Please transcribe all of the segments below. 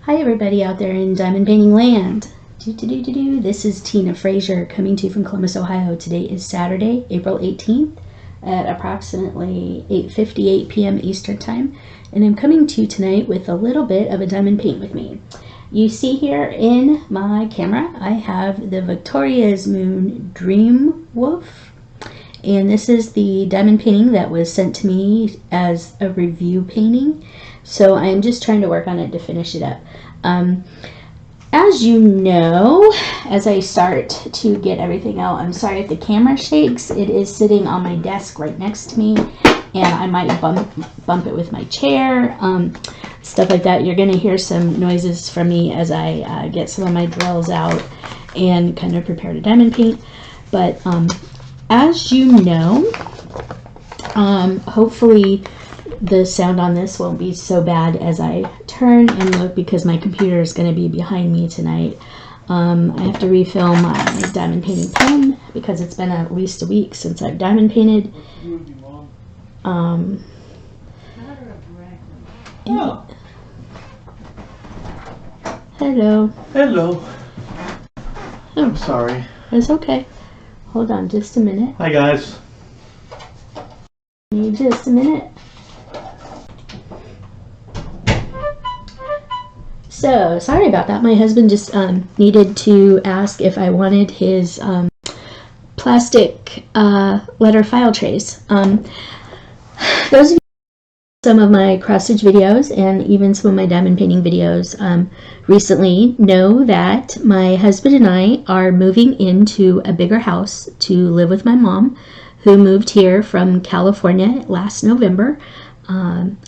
Hi everybody out there in diamond painting land. This is Tina Frazier coming to you from Columbus, Ohio. Today is Saturday, April 18th at approximately 8:58 p.m. Eastern Time. And I'm coming to you tonight with a little bit of a diamond paint with me. You see here in my camera, I have the Victoria's Moon Dream Wolf. And this is the diamond painting that was sent to me as a review painting. So I'm just trying to work on it to finish it up. As you know, as I start to get everything out, I'm sorry if the camera shakes. It is sitting on my desk right next to me, and I might bump it with my chair, stuff like that. You're going to hear some noises from me as I get some of my drills out and kind of prepare to diamond paint. But as you know, hopefully the sound on this won't be so bad as I turn and look, because my computer is going to be behind me tonight. I have to refill my diamond painting pen because it's been at least a week since I've diamond painted. Hello. Hello. Oh, I'm sorry. it's okay. Hold on just a minute. Hi guys. Need just a minute. So, sorry about that. My husband just needed to ask if I wanted his plastic letter file trays. Those of you who some of my cross stitch videos and even some of my diamond painting videos recently know that my husband and I are moving into a bigger house to live with my mom, who moved here from California last November.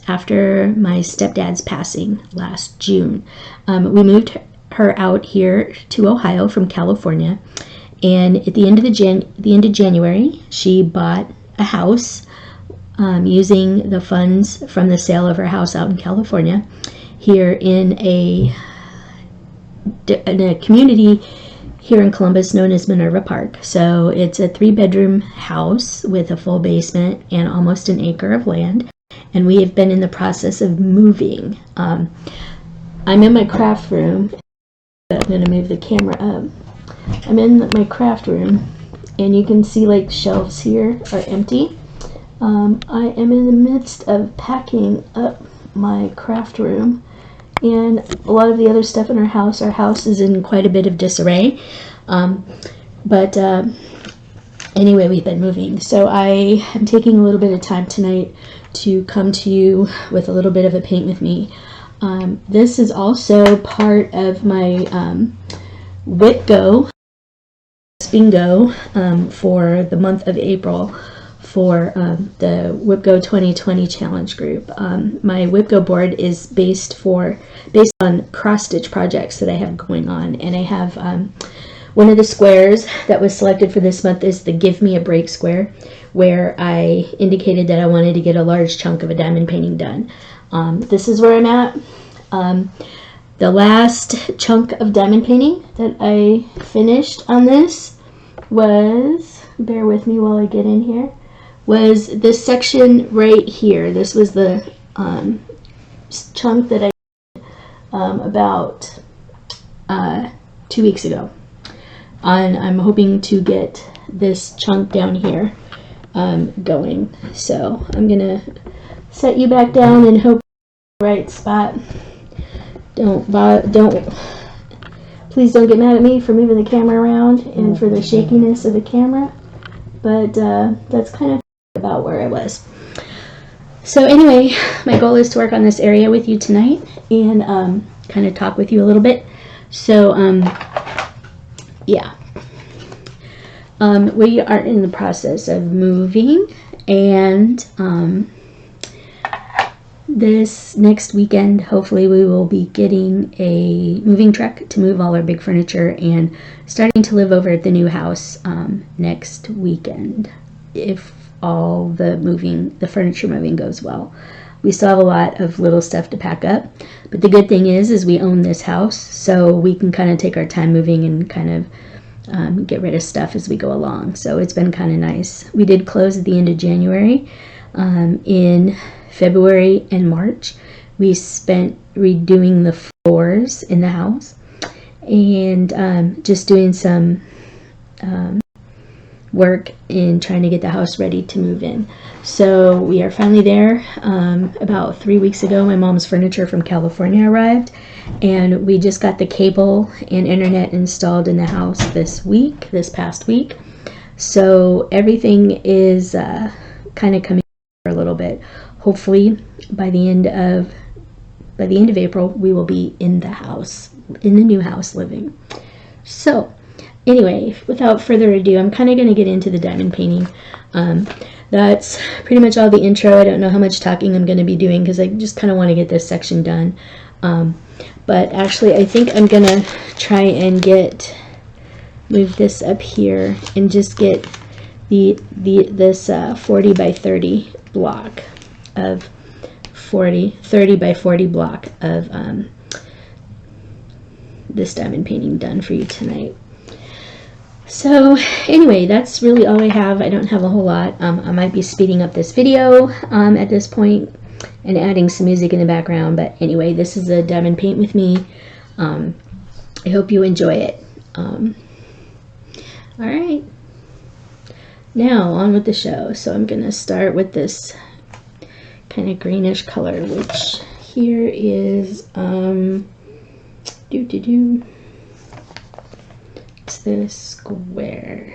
After my stepdad's passing last June. We moved her out here to Ohio from California, and at the end of January, she bought a house using the funds from the sale of her house out in California here in a community here in Columbus known as Minerva Park. So it's a 3-bedroom house with a full basement and almost an acre of land. And we have been in the process of moving. I'm in my craft room. I'm going to move the camera up. I'm in my craft room, and you can see like shelves here are empty. I am in the midst of packing up my craft room and a lot of the other stuff in our house. Our house is in quite a bit of disarray. Anyway, we've been moving. So I am taking a little bit of time tonight to come to you with a little bit of a paint with me. This is also part of my WIPGO bingo for the month of April for the WIPGO 2020 challenge group. My WIPGO board is based on cross stitch projects that I have going on, and I have one of the squares that was selected for this month is the Give Me a Break square, where I indicated that I wanted to get a large chunk of a diamond painting done. This is where I'm at. The last chunk of diamond painting that I finished on this was, bear with me while I get in here, was this section right here. This was the chunk that I did about 2 weeks ago. And I'm hoping to get this chunk down here going. So I'm gonna set you back down and hope the right spot. Please don't get mad at me for moving the camera around and for the shakiness of the camera, but that's kind of about where I was. So anyway, my goal is to work on this area with you tonight and kind of talk with you a little bit. So yeah, we are in the process of moving, and this next weekend, hopefully we will be getting a moving truck to move all our big furniture and starting to live over at the new house next weekend, if all the furniture moving goes well. We still have a lot of little stuff to pack up, but the good thing is we own this house, so we can kind of take our time moving and kind of get rid of stuff as we go along. So it's been kind of nice. We did close at the end of January. In February and March, we spent redoing the floors in the house, and just doing some work in trying to get the house ready to move in. So we are finally there. About 3 weeks ago, my mom's furniture from California arrived, and we just got the cable and internet installed in the house this past week. So everything is kind of coming for a little bit. Hopefully by the end of April, we will be in the new house living. So anyway, without further ado, I'm kind of going to get into the diamond painting. That's pretty much all the intro. I don't know how much talking I'm going to be doing because I just kind of want to get this section done. But actually, I think I'm going to try and move this up here and just get this 40 by 30 block of 30 by 40 block of this diamond painting done for you tonight. So anyway, that's really all I have. I don't have a whole lot. I might be speeding up this video at this point and adding some music in the background, but anyway, this is a diamond paint with me. I hope you enjoy it. All right, now on with the show. So I'm gonna start with this kind of greenish color, which here is it's this square.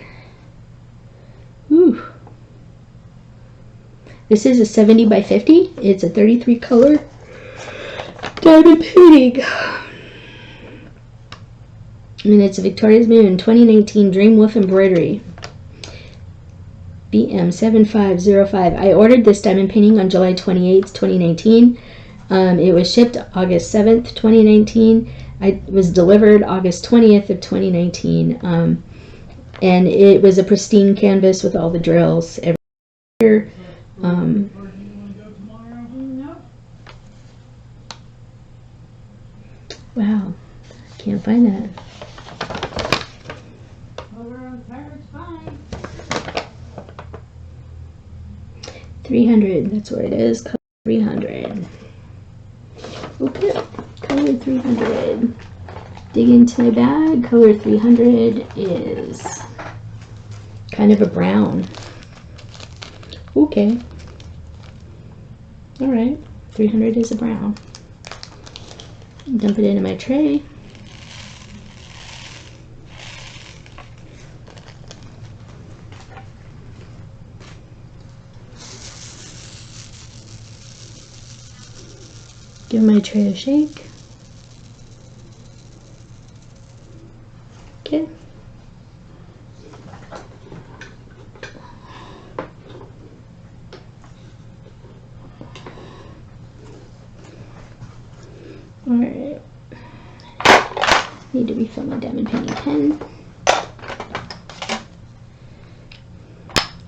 Ooh. This is a 70 by 50. It's a 33 color diamond painting. And it's a Victoria's Moon 2019 Dream Wolf embroidery. BM7505. I ordered this diamond painting on July 28th, 2019. It was shipped August 7th, 2019. It was delivered August 20th of 2019. And it was a pristine canvas with all the drills everywhere. Wow, can't find that. 300, that's where it is. Color 300. Okay, color 300. Dig into my bag. Color 300 is kind of a brown. Okay. Alright, 300 is a brown. Dump it into my tray. Give my tray a shake. Okay. Alright. Need to refill my diamond painting pen.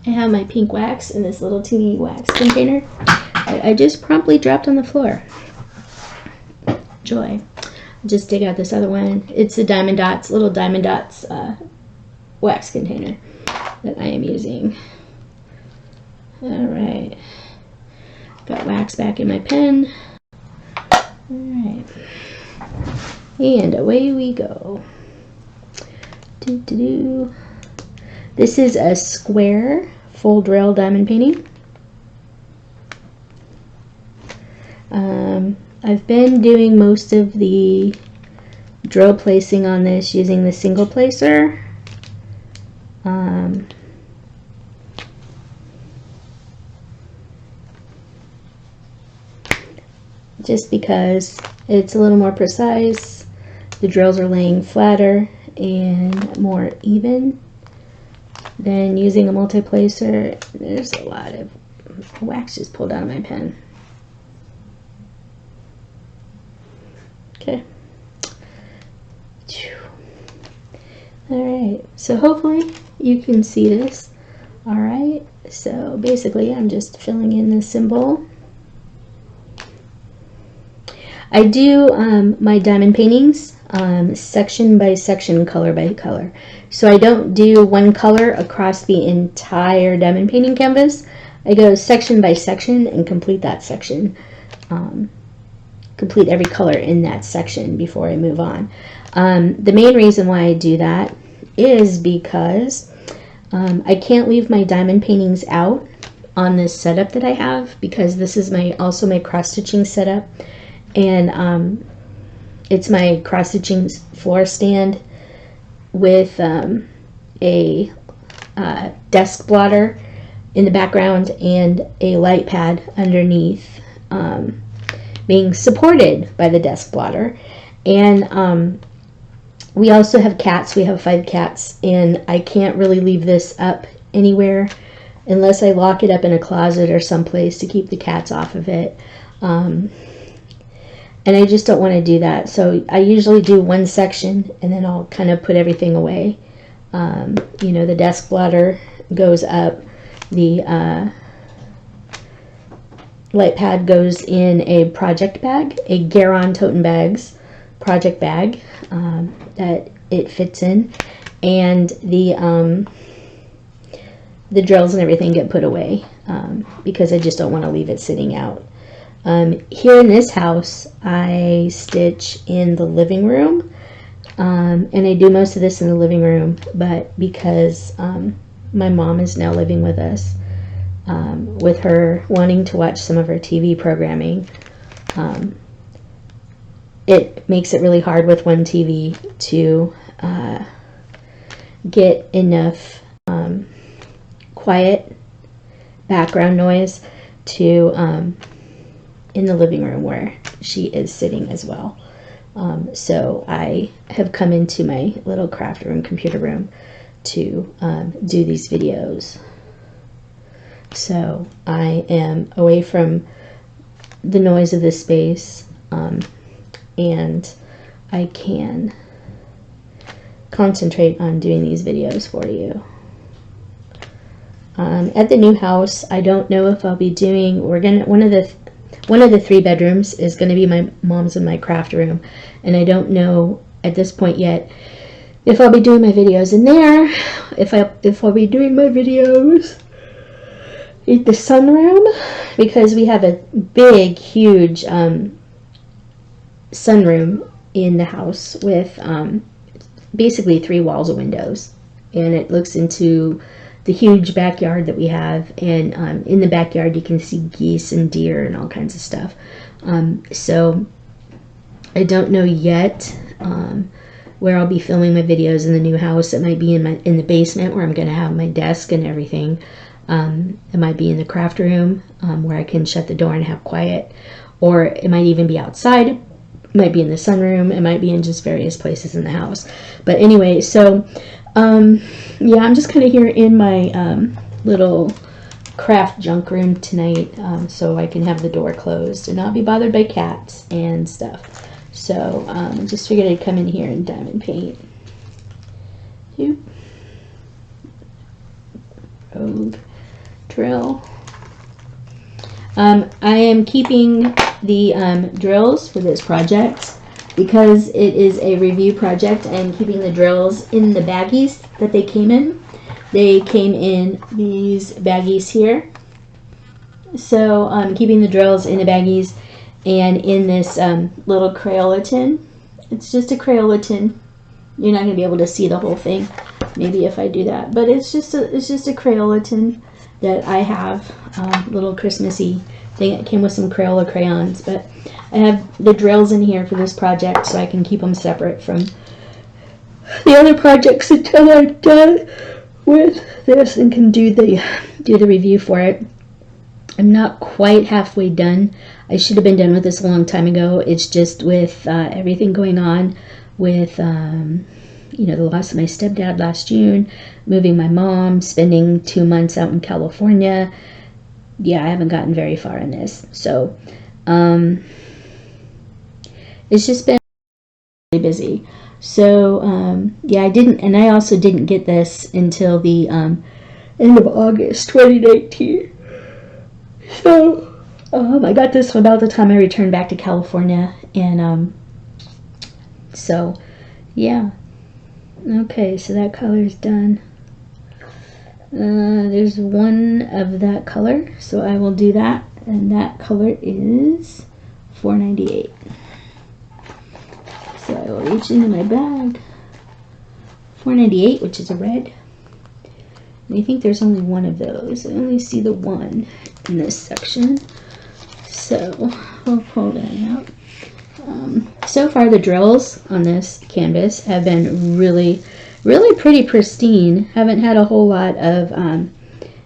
I have my pink wax in this little teeny wax container. I just promptly dropped on the floor. Joy. Just dig out this other one. It's a Diamond Dots, little Diamond Dots wax container that I am using. Alright. Got wax back in my pen. Alright. And away we go. This is a square full drill diamond painting. I've been doing most of the drill placing on this using the single placer. Just because it's a little more precise, the drills are laying flatter and more even than using a multi-placer. There's a lot of wax just pulled out of my pen. Okay. Alright, so hopefully you can see this. Alright, so basically I'm just filling in the symbol. I do my diamond paintings section by section, color by color. So I don't do one color across the entire diamond painting canvas. I go section by section and complete that section. complete every color in that section before I move on. The main reason why I do that is because I can't leave my diamond paintings out on this setup that I have, because this is also my cross-stitching setup, and it's my cross-stitching floor stand with a desk blotter in the background and a light pad underneath, being supported by the desk blotter. And we also have cats. We have 5 cats, and I can't really leave this up anywhere unless I lock it up in a closet or someplace to keep the cats off of it. And I just don't want to do that. So I usually do one section and then I'll kind of put everything away. You know, the desk blotter goes up, the light pad goes in a project bag, a Garon Toten Bags project bag that it fits in, and the drills and everything get put away because I just don't want to leave it sitting out. Here in this house, I stitch in the living room, and I do most of this in the living room, but because my mom is now living with us, with her wanting to watch some of her TV programming, it makes it really hard with one TV to get enough quiet background noise to in the living room where she is sitting as well. So I have come into my little craft room, computer room, to do these videos. So I am away from the noise of this space, and I can concentrate on doing these videos for you. At the new house, I don't know if I'll be doing, one of the 3 bedrooms is going to be my mom's and my craft room, and I don't know at this point yet if I'll be doing my videos in there, if I'll be doing my videos in the sunroom, because we have a big, huge sunroom in the house with basically 3 walls of windows, and it looks into the huge backyard that we have, and in the backyard you can see geese and deer and all kinds of stuff. So I don't know yet where I'll be filming my videos in the new house. It might be in the basement where I'm going to have my desk and everything. It might be in the craft room where I can shut the door and have quiet, or it might even be outside. It might be in the sunroom. It might be in just various places in the house. But anyway, so yeah, I'm just kind of here in my little craft junk room tonight, so I can have the door closed and not be bothered by cats and stuff. So I just figured I'd come in here and diamond paint. Rogue drill. I am keeping the drills for this project. Because it is a review project, I'm keeping the drills in the baggies that they came in. They came in these baggies here. So I'm keeping the drills in the baggies and in this little Crayola tin. It's just a Crayola tin. You're not going to be able to see the whole thing, maybe if I do that. But it's just a Crayola tin that I have, little Christmassy thing. It came with some Crayola crayons, but I have the drills in here for this project so I can keep them separate from the other projects until I'm done with this and can do the review for it. I'm not quite halfway done. I should have been done with this a long time ago. It's just with everything going on with you know, the loss of my stepdad last June, moving my mom, spending 2 months out in California. Yeah, I haven't gotten very far in this. So it's just been really busy. So yeah, I also didn't get this until the end of August 2019. So I got this about the time I returned back to California, and so yeah. Okay, so that color is done. There's one of that color, so I will do that, and that color is $4.98. So I will reach into my bag. $4.98, which is a red. And I think there's only one of those. I only see the one in this section. So I'll pull that out. So far the drills on this canvas have been really pretty pristine. Haven't had a whole lot of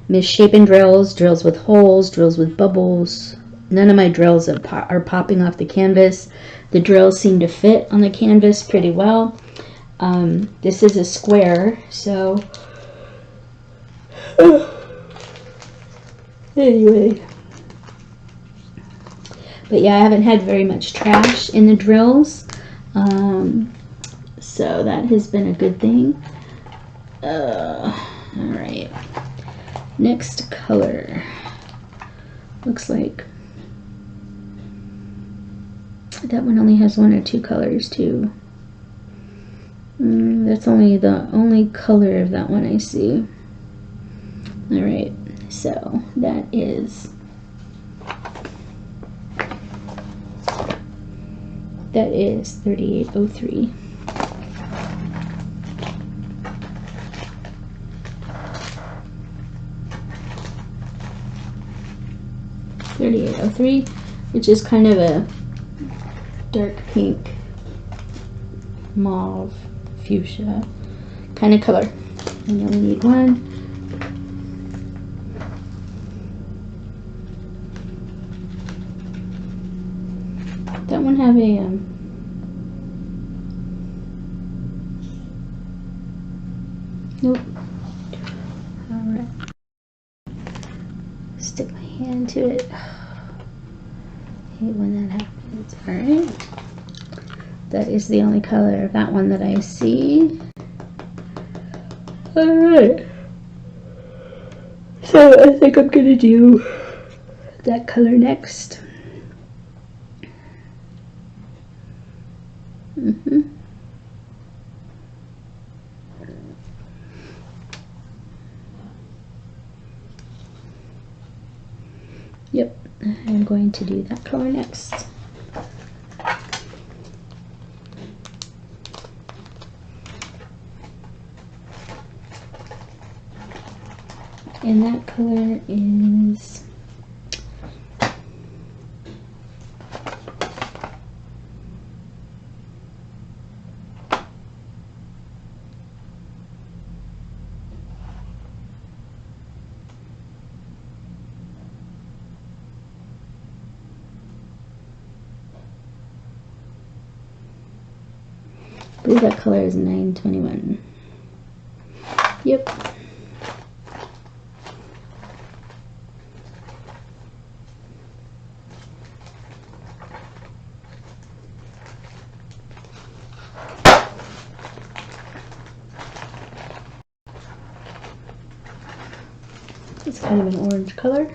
misshapen drills, drills with holes, drills with bubbles. None of my drills are popping off the canvas. The drills seem to fit on the canvas pretty well. This is a square, so anyway. But yeah, I haven't had very much trash in the drills, so that has been a good thing. Alright, next color. Looks like that one only has one or two colors too. That's only the only color of that one I see. Alright, so that is 3803. Which is kind of a dark pink, mauve, fuchsia kind of color. And you only need one. That one have a nope. Alright. Stick my hand to it. Hate when that happens. Alright. That is the only color of that one that I see. Alright. So I think I'm gonna do that color next. Yep, I'm going to do that color next. And that color is I believe that color is 921. Yep. It's kind of an orange color.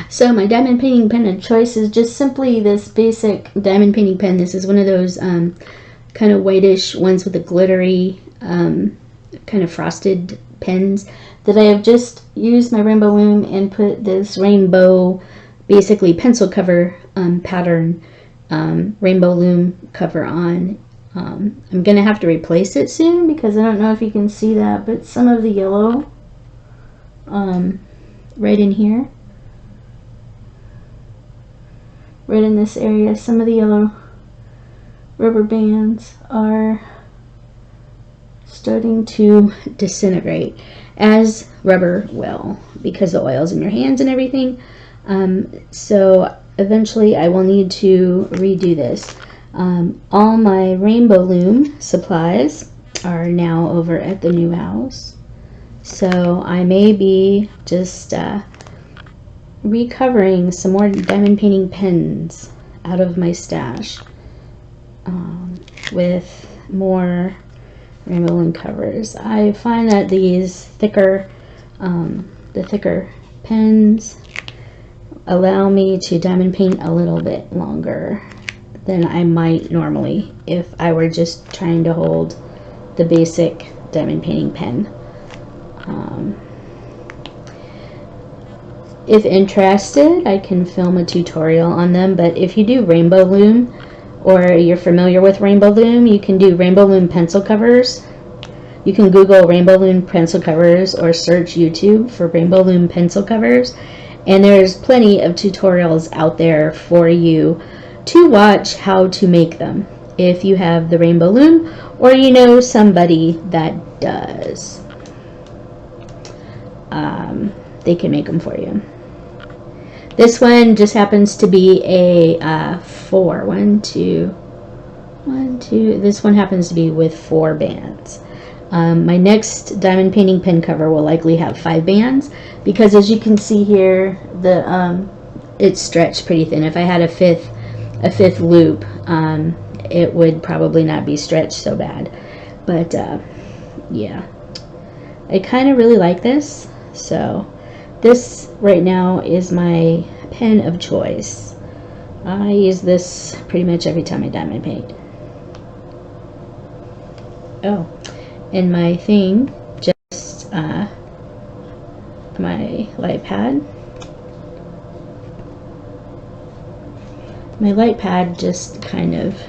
So my diamond painting pen of choice is just simply this basic diamond painting pen. This is one of those kind of whitish ones with a glittery kind of frosted pens that I have just used my rainbow loom and put this rainbow basically pencil cover pattern rainbow loom cover on. I'm gonna have to replace it soon because I don't know if you can see that, but some of the yellow right in here, right in this area, some of the yellow rubber bands are starting to disintegrate, as rubber will, because the oil's in your hands and everything. So eventually I will need to redo this. All my rainbow loom supplies are now over at the new house, so I may be just recovering some more diamond painting pens out of my stash with more Rainbow Loom covers. I find that these thicker, the thicker pens allow me to diamond paint a little bit longer than I might normally if I were just trying to hold the basic diamond painting pen. If interested, I can film a tutorial on them, but if you do Rainbow Loom, or you're familiar with Rainbow Loom, you can do Rainbow Loom pencil covers. You can Google Rainbow Loom pencil covers or search YouTube for Rainbow Loom pencil covers, and there's plenty of tutorials out there for you to watch how to make them if you have the Rainbow Loom or you know somebody that does. They can make them for you. This one just happens to be a 4. 1, 2, 1, 2. This one happens to be with 4 bands. My next diamond painting pen cover will likely have 5 bands because, as you can see here, the it's stretched pretty thin. If I had a fifth loop, it would probably not be stretched so bad. But yeah, I kind of really like this. So this right now is my pen of choice. I use this pretty much every time I diamond paint. Oh, and my thing, just my light pad. My light pad just kind of,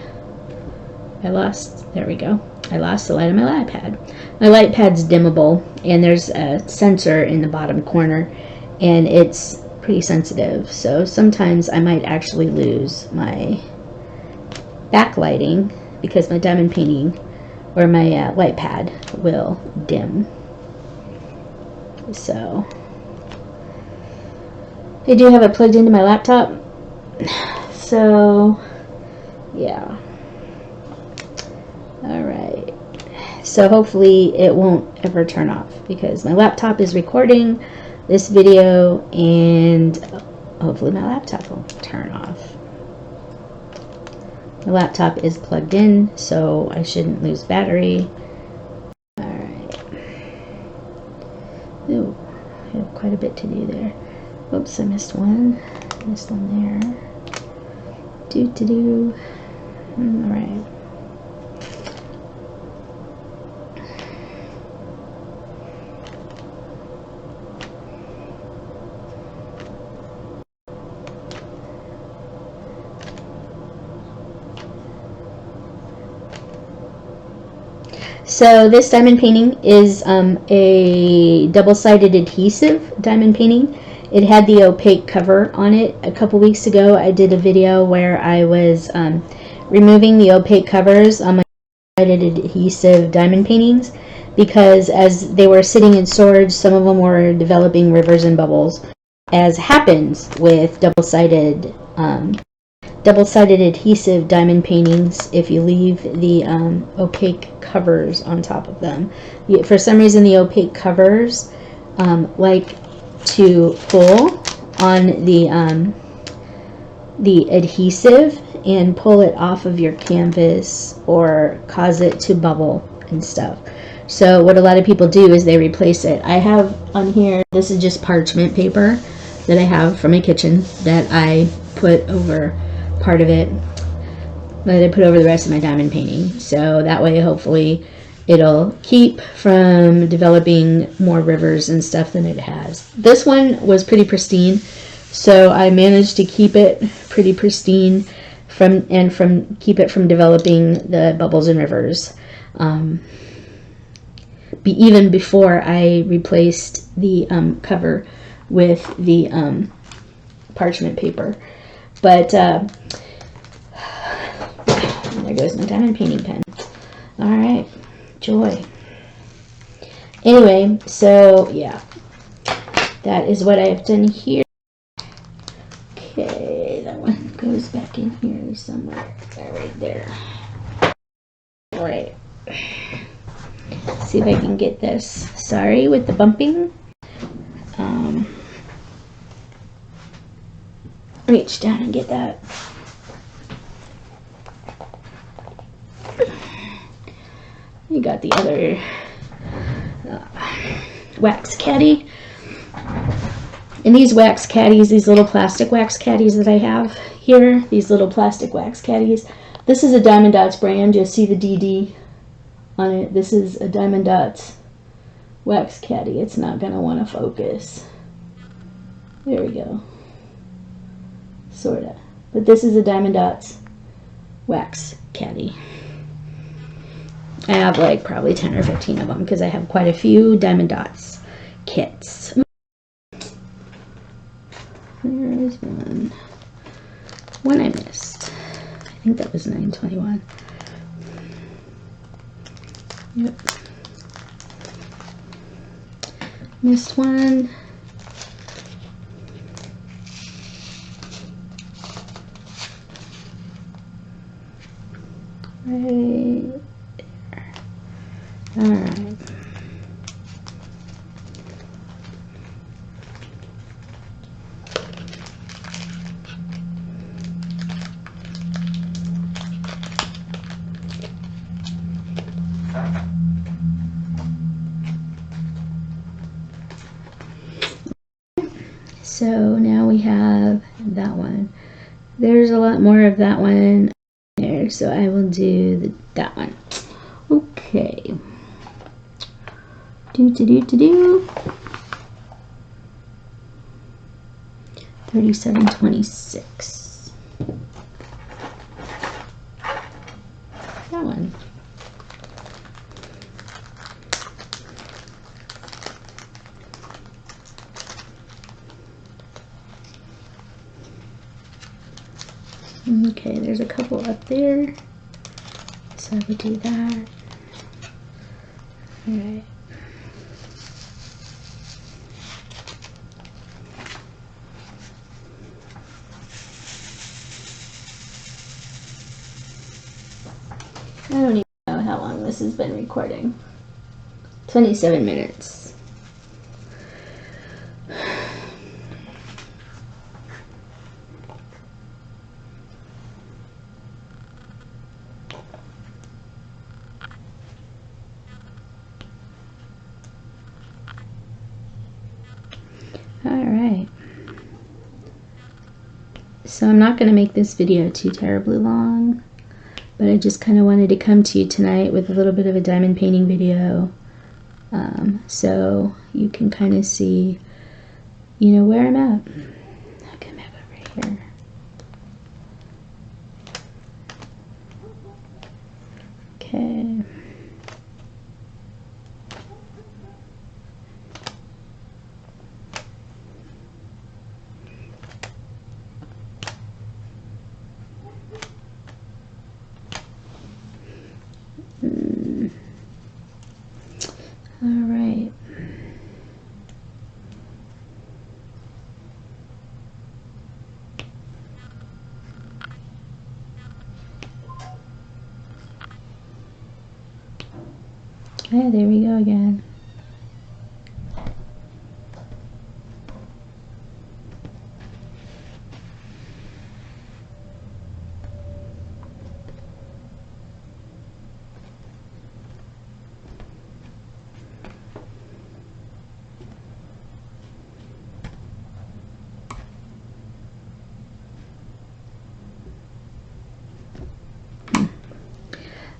there we go. I lost the light on my light pad. My light pad's dimmable, and there's a sensor in the bottom corner, and it's pretty sensitive, so sometimes I might actually lose my backlighting because my diamond painting or my light pad will dim. So I do have it plugged into my laptop, so yeah. Alright, so hopefully it won't ever turn off because my laptop is recording this video, and hopefully my laptop won't turn off. The laptop is plugged in, so I shouldn't lose battery. Alright. Ooh, I have quite a bit to do there. Oops, I missed one. Missed one there. Alright. So this diamond painting is a double-sided adhesive diamond painting. It had the opaque cover on it. A couple weeks ago I did a video where I was removing the opaque covers on my double-sided adhesive diamond paintings because as they were sitting in storage, some of them were developing rivers and bubbles, as happens with double-sided adhesive diamond paintings if you leave the opaque covers on top of them. For some reason the opaque covers like to pull on the adhesive and pull it off of your canvas or cause it to bubble and stuff. So what a lot of people do is they replace it. I have on here, this is just parchment paper that I have from my kitchen that I put over part of it, that I put over the rest of my diamond painting, so that way hopefully it'll keep from developing more rivers and stuff than it has. This one was pretty pristine, so I managed to keep it pretty pristine keep it from developing the bubbles and rivers even before I replaced the cover with the parchment paper. But there goes my diamond painting pen. Alright, joy. Anyway, so yeah, that is what I've done here. Okay, that one goes back in here somewhere. Right there. Alright. See if I can get this. Sorry with the bumping. Reach down and get that. got the other wax caddy. And these wax caddies, these little plastic wax caddies that I have here, these little plastic wax caddies, this is a Diamond Dots brand. You'll see the DD on it. This is a Diamond Dots wax caddy. It's not going to want to focus. There we go. Sorta. But this is a Diamond Dots wax caddy. I have like probably 10 or 15 of them because I have quite a few Diamond Dots kits. There's one. One I missed. I think that was 921. Yep. Missed one. Right there. All right. So now we have that one. There's a lot more of that one there, so I will do that one. Okay. 3726. That one. Okay, there's a couple up there, so I would do that. All right. I don't even know how long this has been recording. 27 minutes. Alright, so I'm not going to make this video too terribly long, but I just kind of wanted to come to you tonight with a little bit of a diamond painting video, so you can kind of see, you know, where I'm at. I'll come back over here. Okay. All right. Yeah, there we go again.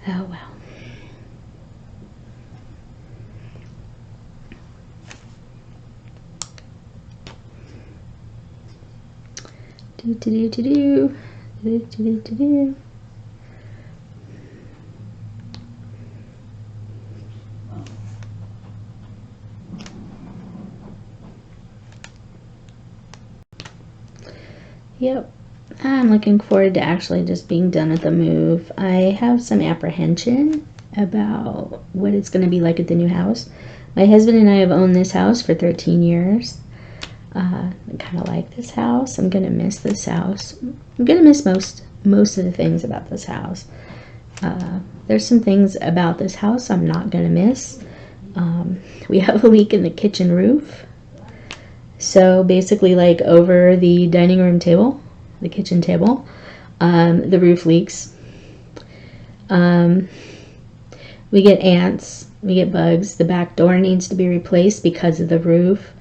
Oh well. Do. Yep. I'm looking forward to actually just being done with the move. I have some apprehension about what it's going to be like at the new house. My husband and I have owned this house for 13 years. I kind of like this house. I'm going to miss this house. I'm going to miss most of the things about this house. There's some things about this house I'm not going to miss. We have a leak in the kitchen roof. So basically, like over the dining room table, the kitchen table, the roof leaks. We get ants, we get bugs. The back door needs to be replaced because of the roof.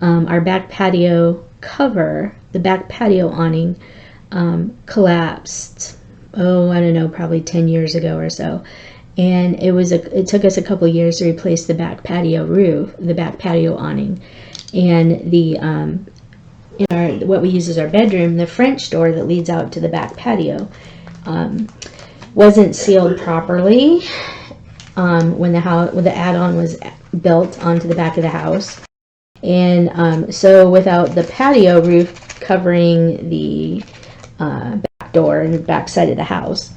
Our back patio cover, the back patio awning, collapsed, oh, I don't know, probably 10 years ago or so. And it took us a couple years to replace the back patio roof, the back patio awning. And the what we use as our bedroom, the French door that leads out to the back patio, wasn't sealed properly when the add-on was built onto the back of the house. And so without the patio roof covering the back door and the back side of the house,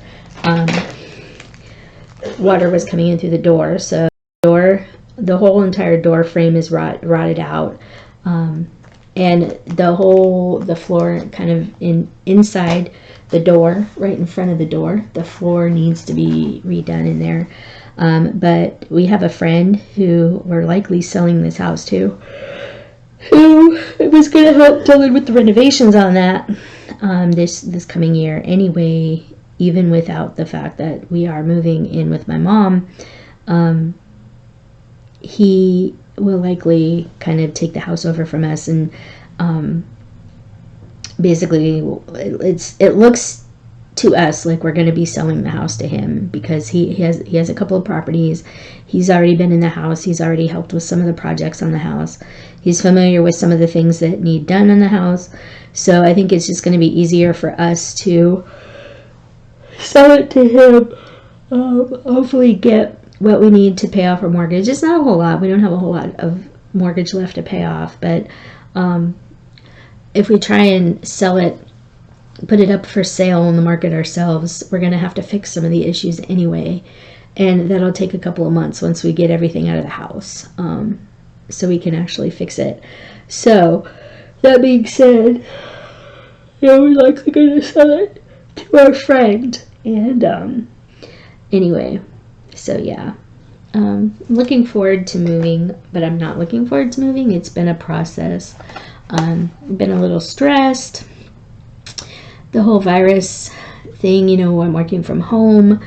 water was coming in through the door. So the whole entire door frame is rotted out, and the floor kind of inside the door, right in front of the door, the floor needs to be redone in there. But we have a friend who we're likely selling this house to, who was going to help dealing with the renovations on that this coming year anyway, even without the fact that we are moving in with my mom. He will likely kind of take the house over from us, and basically it looks to us like we're going to be selling the house to him, because he has a couple of properties. He's already been in the house. He's already helped with some of the projects on the house. He's familiar with some of the things that need done on the house. So I think it's just going to be easier for us to sell it to him. Hopefully get what we need to pay off our mortgage. It's not a whole lot. We don't have a whole lot of mortgage left to pay off, but if we try and sell it, put it up for sale on the market ourselves, we're going to have to fix some of the issues anyway, and that'll take a couple of months once we get everything out of the house, so we can actually fix it. So that being said, we're likely going to sell it to our friend. And anyway, so yeah, looking forward to moving, but I'm not looking forward to moving. It's been a process. Been a little stressed. The whole virus thing, I'm working from home,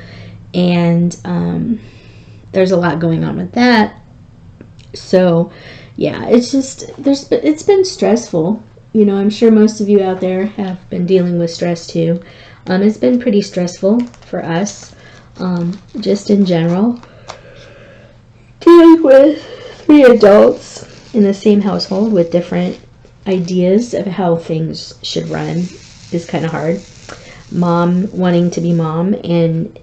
and there's a lot going on with that. So yeah, it's been stressful. I'm sure most of you out there have been dealing with stress too. It's been pretty stressful for us, just in general. Dealing with 3 adults in the same household with different ideas of how things should run is kind of hard. Mom wanting to be mom and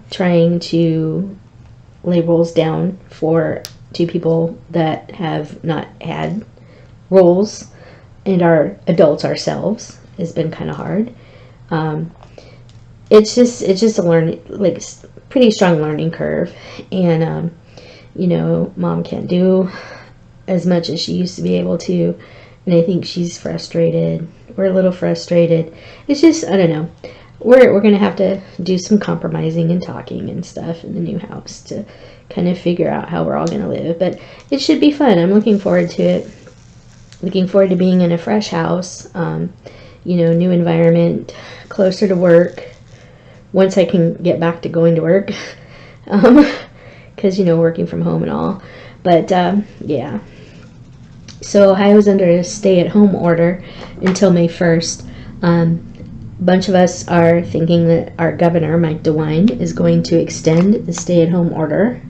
trying to lay roles down for 2 people that have not had roles and are adults ourselves has been kind of hard. It's just a pretty strong learning curve, and mom can't do as much as she used to be able to, and I think she's frustrated. We're a little frustrated. It's just, I don't know. We're gonna have to do some compromising and talking and stuff in the new house to kind of figure out how we're all gonna live. But it should be fun. I'm looking forward to it. Looking forward to being in a fresh house. New environment, closer to work. Once I can get back to going to work, because working from home and all. But yeah. So I was under a stay-at-home order until May 1st. A bunch of us are thinking that our governor, Mike DeWine, is going to extend the stay-at-home order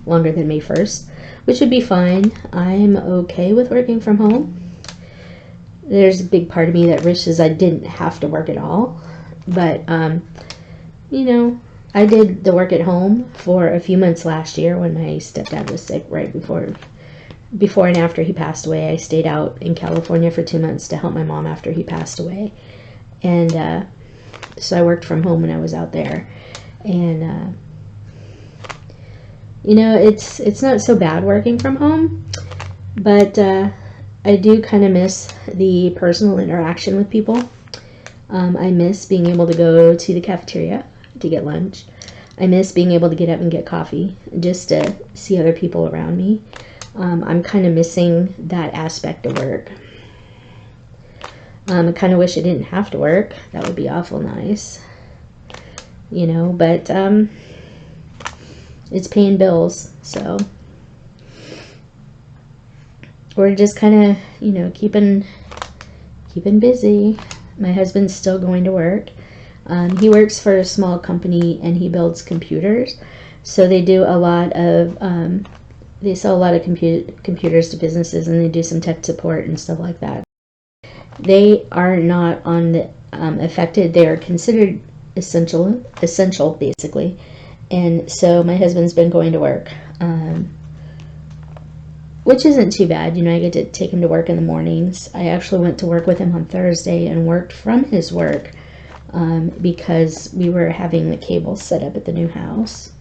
longer than May 1st, which would be fine. I'm okay with working from home. There's a big part of me that wishes I didn't have to work at all. But, I did the work at home for a few months last year when my stepdad was sick right before and after he passed away. I stayed out in California for 2 months to help my mom after he passed away. And so I worked from home when I was out there. And, it's not so bad working from home, but I do kind of miss the personal interaction with people. I miss being able to go to the cafeteria to get lunch. I miss being able to get up and get coffee just to see other people around me. I'm kind of missing that aspect of work. I kind of wish I didn't have to work. That would be awful nice. But it's paying bills. So we're just kind of, you know, keeping busy. My husband's still going to work. He works for a small company and he builds computers. So they do a lot of, they sell a lot of computers to businesses, and they do some tech support and stuff like that. They are not on the affected. They are considered essential basically. And so my husband's been going to work, which isn't too bad. You know, I get to take him to work in the mornings. I actually went to work with him on Thursday and worked from his work because we were having the cable set up at the new house.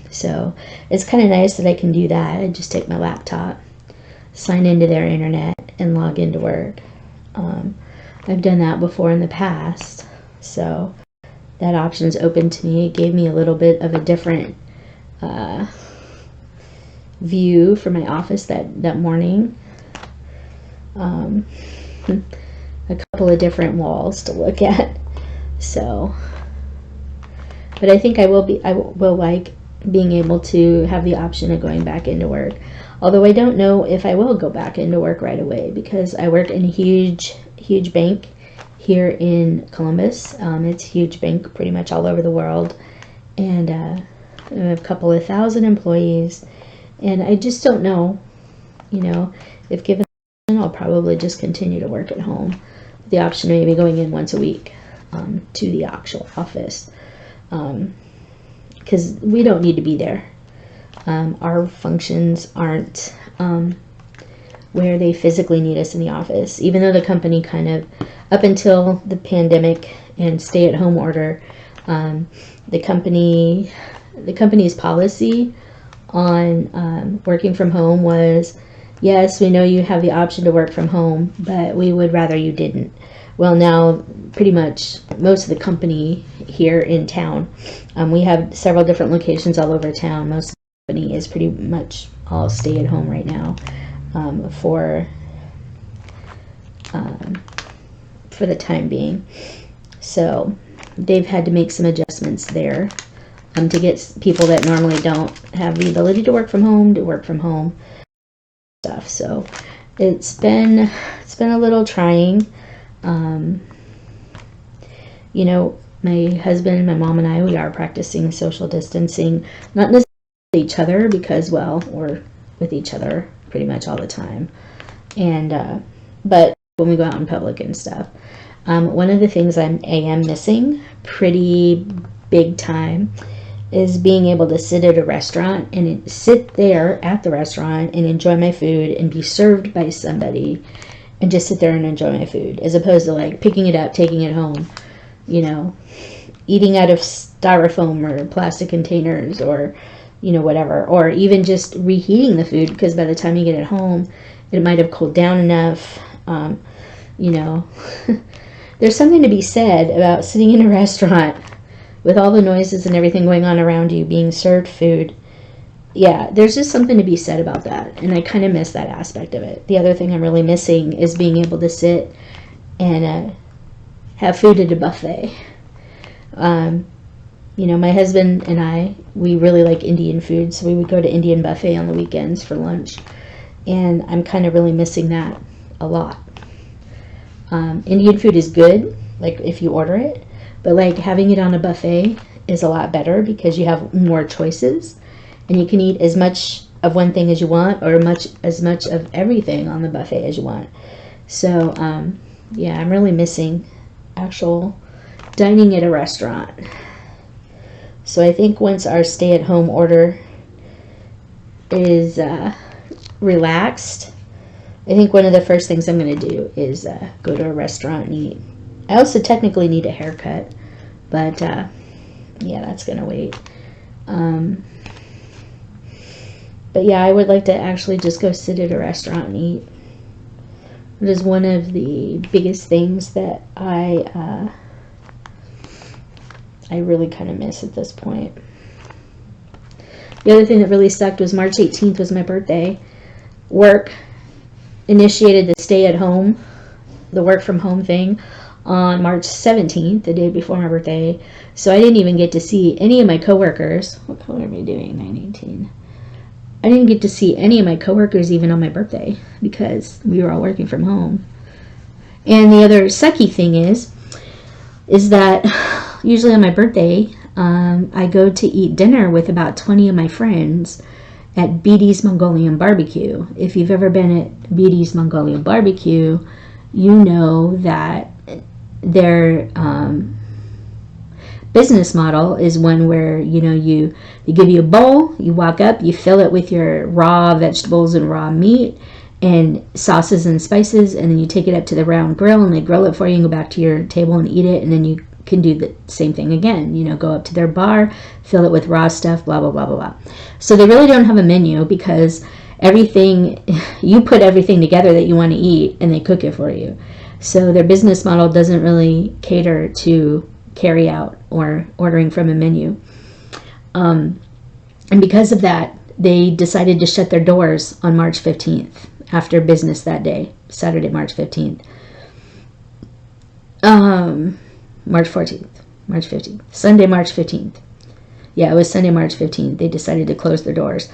So it's kind of nice that I can do that. I just take my laptop, sign into their internet, and log into work. I've done that before in the past, so that option's open to me. It gave me a little bit of a different view for my office that morning. A couple of different walls to look at. So, but I think I will like being able to have the option of going back into work. Although I don't know if I will go back into work right away, because I work in a huge bank here in Columbus. It's a huge bank pretty much all over the world, and I have a couple of thousand employees, and I just don't know, you know, if given the option, I'll probably just continue to work at home, with the option of maybe going in once a week to the actual office, because we don't need to be there. Our functions aren't where they physically need us in the office, even though the company kind of, up until the pandemic and stay-at-home order, the company's policy on working from home was, yes, we know you have the option to work from home, but we would rather you didn't. Well, now pretty much most of the company here in town, we have several different locations all over town. Most of the company is pretty much all stay at home right now, for the time being. So they've had to make some adjustments there to get people that normally don't have the ability to work from home stuff. So it's been a little trying. You know, my husband, my mom, and I, we are practicing social distancing, not necessarily each other, because, well, we're with each other pretty much all the time, and but when we go out in public and stuff, one of the things I am missing pretty big time is being able to sit at a restaurant and sit there at the restaurant and enjoy my food and be served by somebody and just sit there and enjoy my food, as opposed to like picking it up, taking it home, you know, eating out of styrofoam or plastic containers, or, you know, whatever, or even just reheating the food, because by the time you get it home, it might have cooled down enough. You know, there's something to be said about sitting in a restaurant with all the noises and everything going on around you, being served food. Yeah, there's just something to be said about that, and I kind of miss that aspect of it. The other thing I'm really missing is being able to sit and have food at a buffet. You know, my husband and I, we really like Indian food, so we would go to Indian buffet on the weekends for lunch, and I'm kind of really missing that a lot. Indian food is good, like if you order it, but like having it on a buffet is a lot better, because you have more choices, and you can eat as much of one thing as you want, or as much of everything on the buffet as you want. So yeah, I'm really missing actual dining at a restaurant. So I think once our stay-at-home order is relaxed, I think one of the first things I'm going to do is go to a restaurant and eat. I also technically need a haircut, but yeah, that's going to wait. But yeah, I would like to actually just go sit at a restaurant and eat. It is one of the biggest things that I really kind of miss at this point. The other thing that really sucked was March 18th was my birthday. Work initiated the stay at home, the work from home thing on March 17th, the day before my birthday. So I didn't even get to see any of my coworkers. What color am I doing? 918. I didn't get to see any of my coworkers even on my birthday because we were all working from home. And the other sucky thing is that usually on my birthday, I go to eat dinner with about 20 of my friends at BD's Mongolian Barbecue. If you've ever been at BD's Mongolian Barbecue, you know that their business model is one where, you know, you give you a bowl, you walk up, you fill it with your raw vegetables and raw meat and sauces and spices, and then you take it up to the round grill and they grill it for you and go back to your table and eat it, and then you can do the same thing again, you know, go up to their bar, fill it with raw stuff, blah blah blah blah blah. So they really don't have a menu because everything, you put everything together that you want to eat and they cook it for you. So their business model doesn't really cater to carry out or ordering from a menu. And because of that, they decided to shut their doors on March 15th after business that day, Saturday, March 15th. March 14th, March 15th, Sunday, March 15th. Yeah, it was Sunday, March 15th. They decided to close their doors.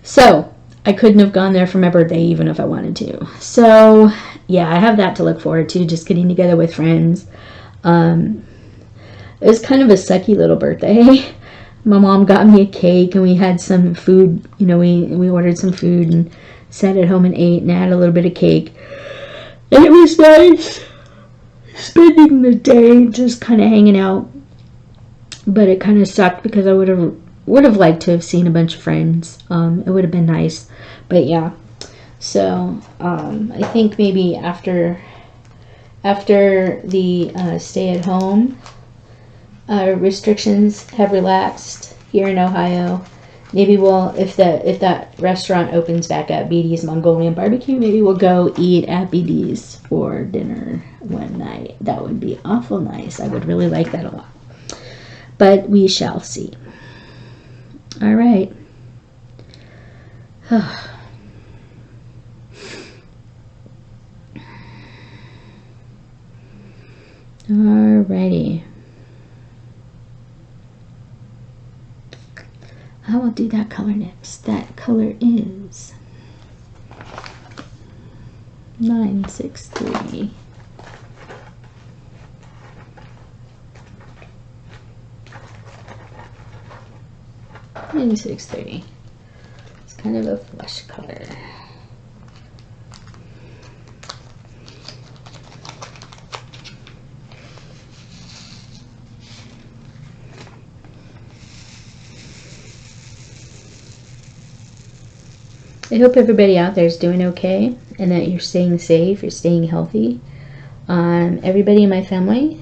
So I couldn't have gone there for my birthday even if I wanted to. So yeah, I have that to look forward to, just getting together with friends. It was kind of a sucky little birthday. My mom got me a cake and we had some food. You know, we ordered some food and sat at home and ate, and I had a little bit of cake. And it was nice spending the day just kind of hanging out. But it kind of sucked because I would have liked to have seen a bunch of friends. It would have been nice. But yeah. So I think maybe after the stay at home restrictions have relaxed here in Ohio, maybe we'll, if that restaurant opens back up, BD's Mongolian Barbecue, maybe we'll go eat at BD's for dinner one night. That would be awful nice. I would really like that a lot. But we shall see. All right. Alrighty. I will do that color next. That color is 963. Maybe 630. It's kind of a flesh color. I hope everybody out there is doing okay and that you're staying safe, you're staying healthy. Everybody in my family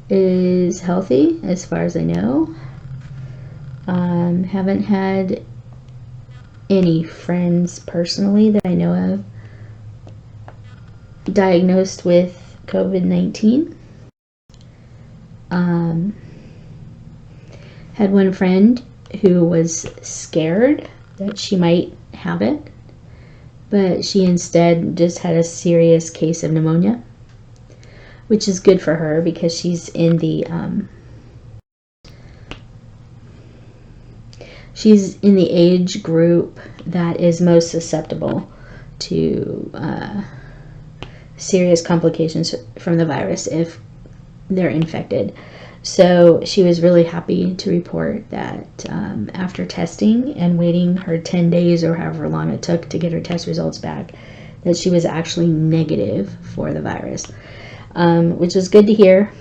is healthy as far as I know. Haven't had any friends personally that I know of diagnosed with COVID-19. Had one friend who was scared that she might have it, but she instead just had a serious case of pneumonia, which is good for her because she's in the age group that is most susceptible to serious complications from the virus if they're infected. So she was really happy to report that after testing and waiting her 10 days or however long it took to get her test results back, that she was actually negative for the virus, which is good to hear.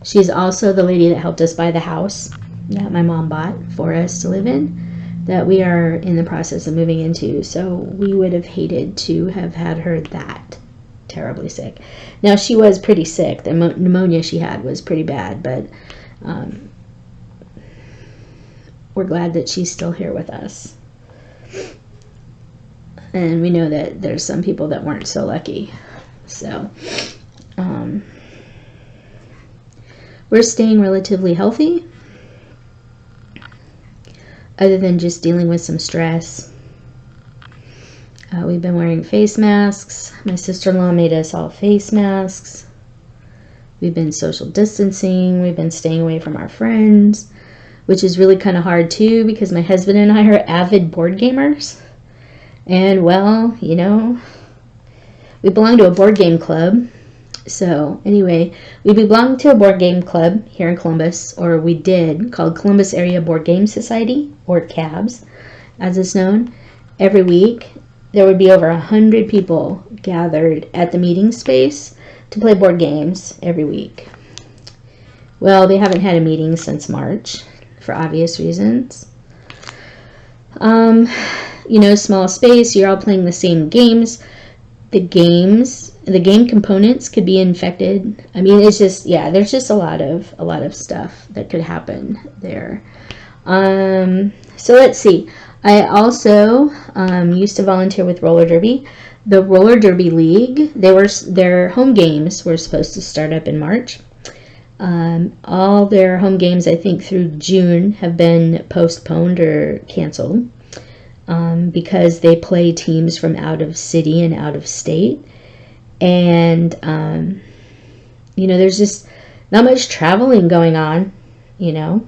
She's also the lady that helped us buy the house that my mom bought for us to live in, that we are in the process of moving into. So we would have hated to have had her that terribly sick. Now, she was pretty sick. The pneumonia she had was pretty bad, but we're glad that she's still here with us. And we know that there's some people that weren't so lucky. So we're staying relatively healthy, other than just dealing with some stress. We've been wearing face masks. My sister-in-law made us all face masks. We've been social distancing. We've been staying away from our friends, which is really kind of hard too because my husband and I are avid board gamers. And well, you know, we belong to a board game club. So anyway, we belong to a board game club here in Columbus, or we did, called Columbus Area Board Game Society, or CABS, as it's known. Every week, there would be over 100 people gathered at the meeting space to play board games every week. Well, they haven't had a meeting since March, for obvious reasons. You know, small space, you're all playing the same games. The game components could be infected. I mean, it's just, yeah, there's just a lot of stuff that could happen there. So let's see. I also used to volunteer with roller derby. The roller derby league, their home games were supposed to start up in March. All their home games, I think through June, have been postponed or canceled because they play teams from out of city and out of state. And, you know, there's just not much traveling going on, you know.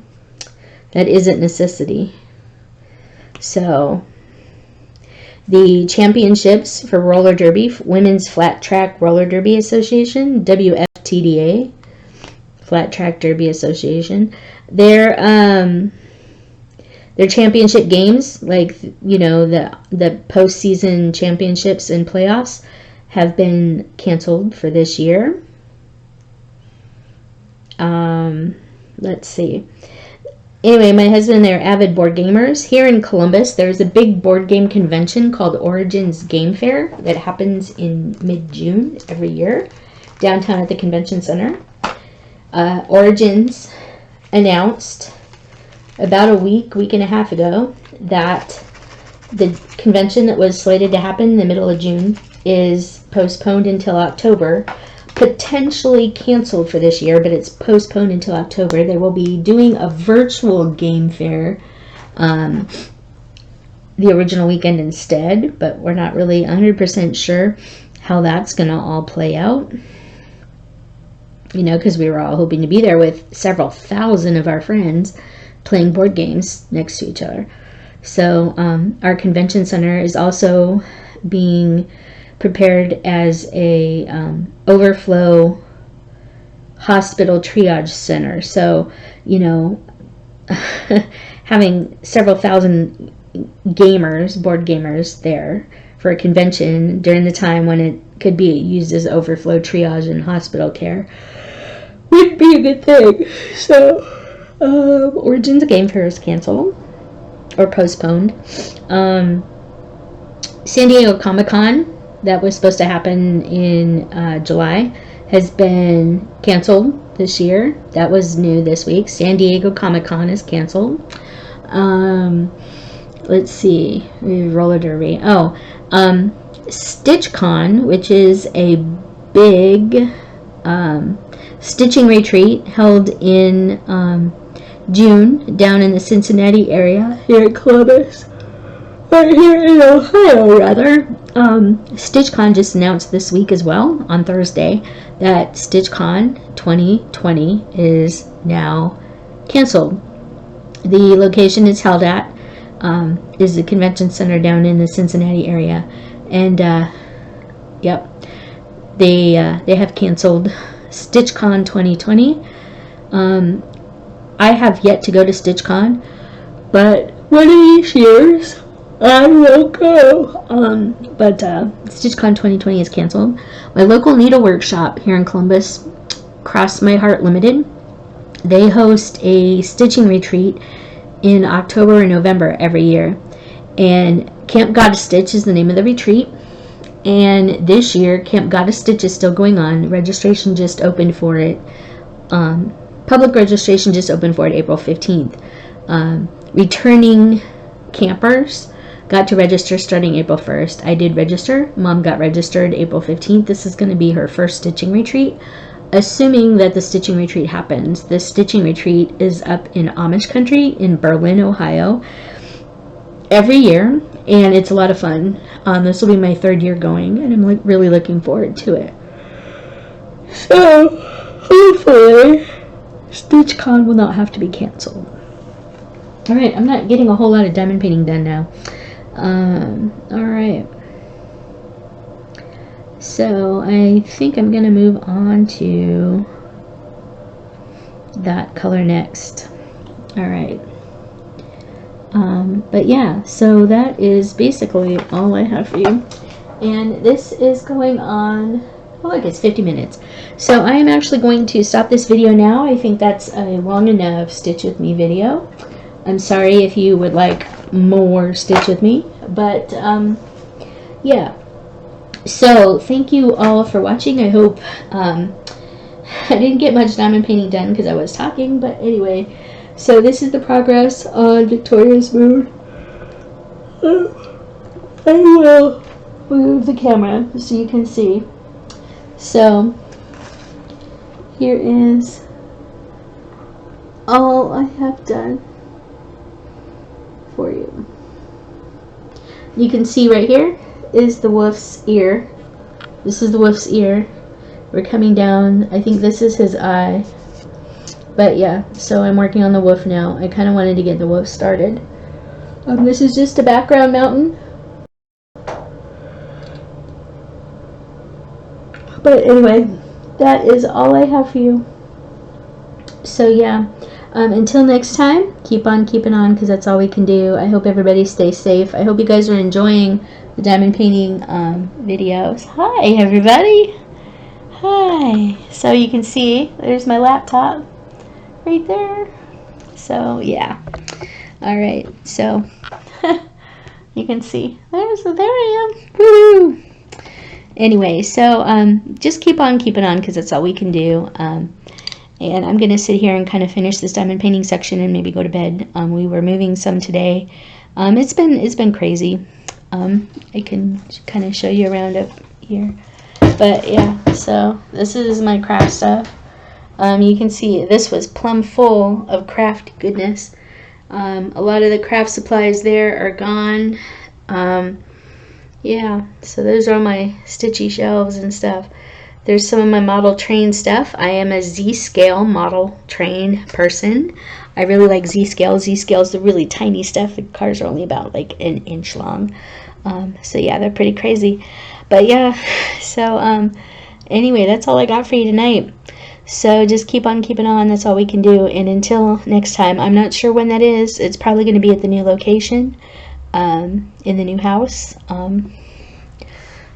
That isn't necessity. So, the championships for roller derby, Women's Flat Track Roller Derby Association, WFTDA, Flat Track Derby Association, their championship games, like, you know, the postseason championships and playoffs, have been canceled for this year. Let's see. Anyway, my husband and I are avid board gamers. Here in Columbus, there's a big board game convention called Origins Game Fair that happens in mid-June every year downtown at the convention center. Origins announced about a week and a half ago that the convention that was slated to happen in the middle of June is postponed until October, potentially canceled for this year, but it's postponed until October. They will be doing a virtual game fair the original weekend instead, but we're not really 100% sure how that's going to all play out. You know, because we were all hoping to be there with several thousand of our friends playing board games next to each other. So our convention center is also being prepared as a overflow hospital triage center. So, you know, having several thousand gamers, board gamers there for a convention during the time when it could be used as overflow triage and hospital care would be a good thing. So, Origins Game Fair is canceled or postponed. San Diego Comic-Con, that was supposed to happen in July, has been canceled this year. That was new this week. San Diego Comic-Con is canceled. Let's see. Roller derby. StitchCon, which is a big stitching retreat held in June down in the Cincinnati area here in Columbus. Or here in Ohio, rather. StitchCon just announced this week as well, on Thursday, that StitchCon 2020 is now canceled. The location it's held at is the convention center down in the Cincinnati area. And, yep, they have canceled StitchCon 2020. I have yet to go to StitchCon, but one of these years I will go. But StitchCon 2020 is canceled. My local needle workshop here in Columbus, Cross My Heart Limited, they host a stitching retreat in October and November every year. And Camp Gotta Stitch is the name of the retreat. And this year, Camp Gotta Stitch is still going on. Registration just opened for it. Public registration just opened for it April 15th. Returning campers got to register starting April 1st. I did register. Mom got registered April 15th. This is going to be her first stitching retreat, assuming that the stitching retreat happens. The stitching retreat is up in Amish country in Berlin, Ohio, every year. and it's a lot of fun. This will be my 3rd year going, and I'm like really looking forward to it. So hopefully StitchCon will not have to be canceled. Alright, I'm not getting a whole lot of diamond painting done now. Alright. So I think I'm gonna move on to that color next. Alright. But yeah, so that is basically all I have for you. And this is going on, oh look, it's 50 minutes. So I am actually going to stop this video now. I think that's a long enough Stitch With Me video. I'm sorry if you would like more Stitch With Me, but yeah. So thank you all for watching. I hope I didn't get much diamond painting done because I was talking, but anyway. So this is the progress on Victoria's moon. I will move the camera so you can see. So here is all I have done for you. You can see right here is the wolf's ear. This is the wolf's ear. We're coming down. I think this is his eye. But yeah, so I'm working on the wolf now. I kind of wanted to get the wolf started. This is just a background mountain. But anyway, that is all I have for you. So yeah, until next time, keep on keeping on because that's all we can do. I hope everybody stays safe. I hope you guys are enjoying the diamond painting videos. Hi everybody. Hi. So you can see, there's my laptop right there. So yeah. Alright, so you can see. There I am. Woo! Anyway, so just keep on keeping on because that's all we can do. And I'm gonna sit here and kind of finish this diamond painting section and maybe go to bed. We were moving some today. It's been crazy. I can kind of show you around up here. But yeah, so this is my craft stuff. You can see this was plumb full of craft goodness. A lot of the craft supplies there are gone. Yeah, so those are my stitchy shelves and stuff. There's some of my model train stuff. I am a Z-scale model train person. I really like Z-scale. Z-scale is the really tiny stuff. The cars are only about like an inch long. So yeah, they're pretty crazy. But yeah, so anyway, that's all I got for you tonight. So just keep on keeping on. That's all we can do. And until next time, I'm not sure when that is. It's probably going to be at the new location, in the new house.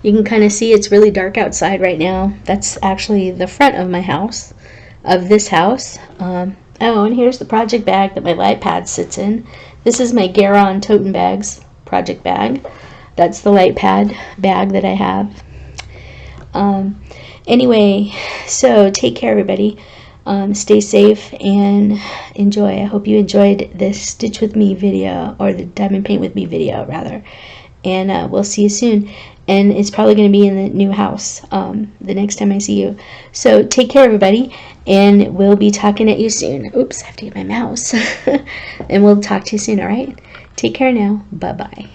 You can kind of see it's really dark outside right now. That's actually the front of my house, of this house. Oh, and here's the project bag that my light pad sits in. This is my Garon Toten Bags project bag. That's the light pad bag that I have. Anyway, so take care, everybody. Stay safe and enjoy. I hope you enjoyed this Stitch With Me video, or the Diamond Paint With Me video, rather. And we'll see you soon. And it's probably going to be in the new house the next time I see you. So take care, everybody, and we'll be talking at you soon. Oops, I have to get my mouse. And we'll talk to you soon, all right? Take care now. Bye-bye.